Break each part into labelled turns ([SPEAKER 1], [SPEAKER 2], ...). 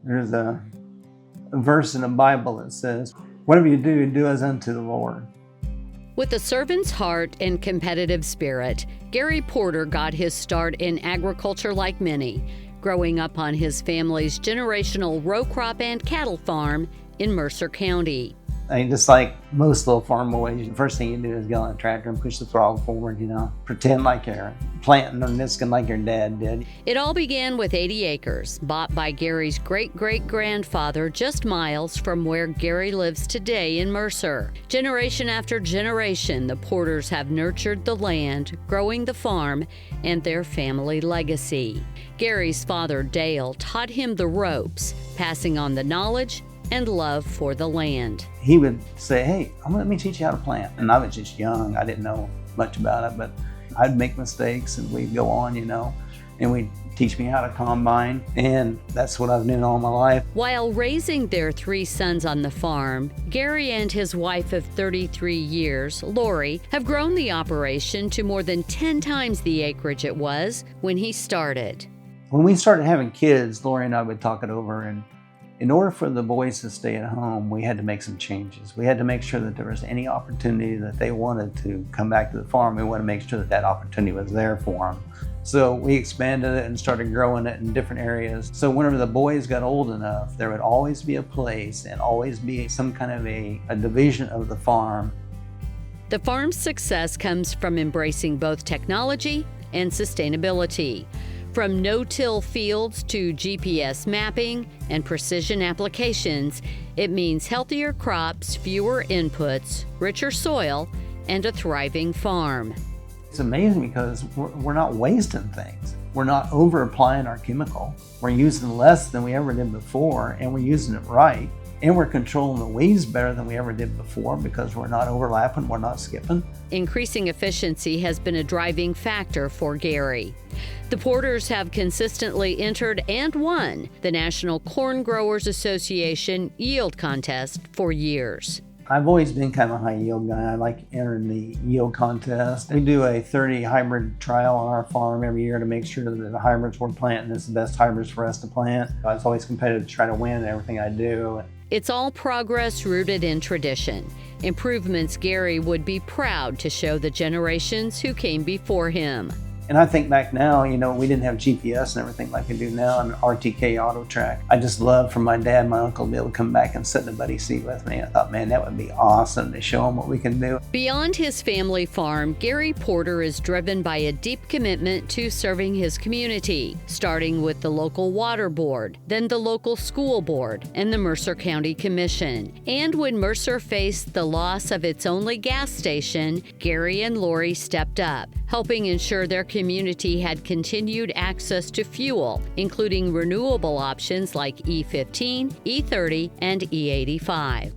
[SPEAKER 1] There's a verse in the Bible that says, whatever you do, do as unto the Lord.
[SPEAKER 2] With a servant's heart and competitive spirit, Gary Porter got his start in agriculture like many, growing up on his family's generational row crop and cattle farm in Mercer County.
[SPEAKER 1] I mean, just like most little farm boys, the first thing you do is get on a tractor and push the throttle forward, pretend like you're planting or nisking like your dad did.
[SPEAKER 2] It all began with 80 acres, bought by Gary's great-great-grandfather just miles from where Gary lives today in Mercer. Generation after generation, the Porters have nurtured the land, growing the farm, and their family legacy. Gary's father, Dale, taught him the ropes, passing on the knowledge and love for the land.
[SPEAKER 1] He would say, hey, let me teach you how to plant. And I was just young. I didn't know much about it, but I'd make mistakes and we'd go on, and we'd teach me how to combine. And that's what I've done all my life.
[SPEAKER 2] While raising their 3 sons on the farm, Gary and his wife of 33 years, Lori, have grown the operation to more than 10 times the acreage it was when he started.
[SPEAKER 1] When we started having kids, Lori and I would talk it over, and in order for the boys to stay at home, we had to make some changes. We had to make sure that there was any opportunity that they wanted to come back to the farm. We wanted to make sure that that opportunity was there for them. So we expanded it and started growing it in different areas. So whenever the boys got old enough, there would always be a place and always be some kind of a division of the farm.
[SPEAKER 2] The farm's success comes from embracing both technology and sustainability. From no-till fields to GPS mapping and precision applications, it means healthier crops, fewer inputs, richer soil, and a thriving farm.
[SPEAKER 1] It's amazing because we're not wasting things. We're not over-applying our chemical. We're using less than we ever did before, and we're using it right. And we're controlling the weeds better than we ever did before because we're not overlapping, we're not skipping.
[SPEAKER 2] Increasing efficiency has been a driving factor for Gary. The Porters have consistently entered and won the National Corn Growers Association Yield Contest for years.
[SPEAKER 1] I've always been kind of a high yield guy. I like entering the yield contest. We do a 30 hybrid trial on our farm every year to make sure that the hybrids we're planting is the best hybrids for us to plant. It's always competitive to try to win in everything I do.
[SPEAKER 2] It's all progress rooted in tradition. Improvements Gary would be proud to show the generations who came before him.
[SPEAKER 1] And I think back now, we didn't have GPS and everything like we do now and RTK Auto Track. I just love for my dad and my uncle to be able to come back and sit in the buddy seat with me. I thought, man, that would be awesome to show them what we can do.
[SPEAKER 2] Beyond his family farm, Gary Porter is driven by a deep commitment to serving his community, starting with the local water board, then the local school board, and the Mercer County Commission. And when Mercer faced the loss of its only gas station, Gary and Lori stepped up, helping ensure their community had continued access to fuel, including renewable options like E15, E30, and E85.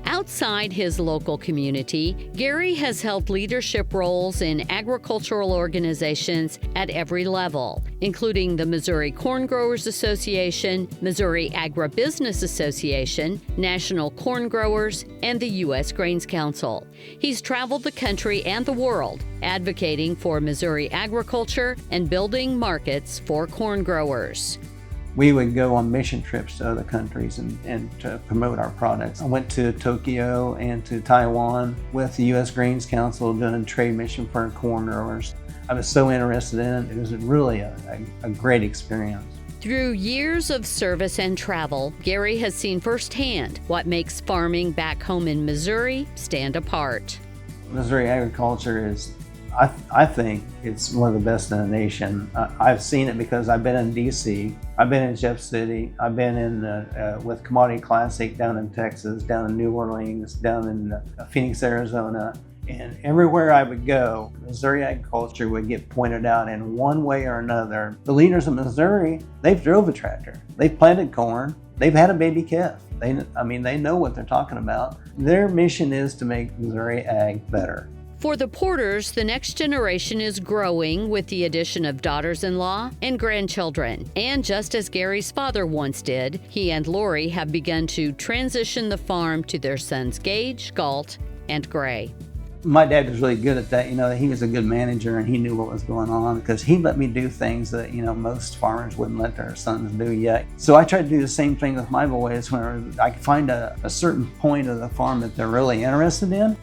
[SPEAKER 2] Outside his local community, Gary has held leadership roles in agricultural organizations at every level, including the Missouri Corn Growers Association, Missouri Agribusiness Association, National Corn Growers, and the U.S. Grains Council. He's traveled the country and the world, advocating for Missouri agriculture and building markets for corn growers.
[SPEAKER 1] We would go on mission trips to other countries and to promote our products. I went to Tokyo and to Taiwan with the U.S. Grains Council doing a trade mission for corn growers. I was so interested in it. It was really a great experience.
[SPEAKER 2] Through years of service and travel, Gary has seen firsthand what makes farming back home in Missouri stand apart.
[SPEAKER 1] Missouri agriculture is, I think it's one of the best in the nation. I've seen it because I've been in D.C., I've been in Jeff City, I've been in with Commodity Classic down in Texas, down in New Orleans, down in Phoenix, Arizona. And everywhere I would go, Missouri agriculture would get pointed out in one way or another. The leaders of Missouri, they've drove a tractor, they've planted corn, they've had a baby calf. They know what they're talking about. Their mission is to make Missouri ag better.
[SPEAKER 2] For the Porters, the next generation is growing with the addition of daughters-in-law and grandchildren. And just as Gary's father once did, he and Lori have begun to transition the farm to their sons Gage, Galt, and Gray.
[SPEAKER 1] My dad was really good at that. He was a good manager and he knew what was going on because he let me do things that, most farmers wouldn't let their sons do yet. So I tried to do the same thing with my boys. When I could find a certain point of the farm that they're really interested in,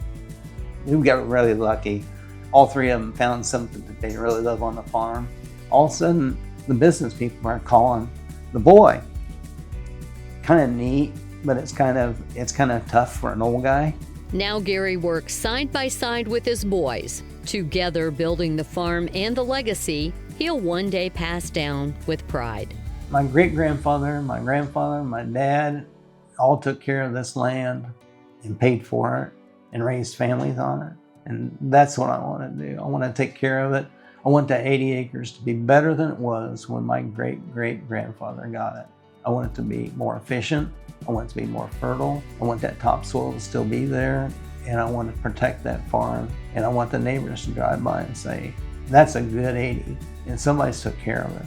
[SPEAKER 1] we got really lucky. All three of them found something that they really love on the farm. All of a sudden, the business people are calling the boy. Kind of neat, but it's kind of tough for an old guy.
[SPEAKER 2] Now Gary works side by side with his boys, together building the farm and the legacy he'll one day pass down with pride.
[SPEAKER 1] My great-grandfather, my grandfather, my dad all took care of this land and paid for it and raised families on it. And that's what I want to do. I want to take care of it. I want that 80 acres to be better than it was when my great-great-grandfather got it. I want it to be more efficient. I want it to be more fertile. I want that topsoil to still be there. And I want to protect that farm. And I want the neighbors to drive by and say, that's a good 80. And somebody's took care of it.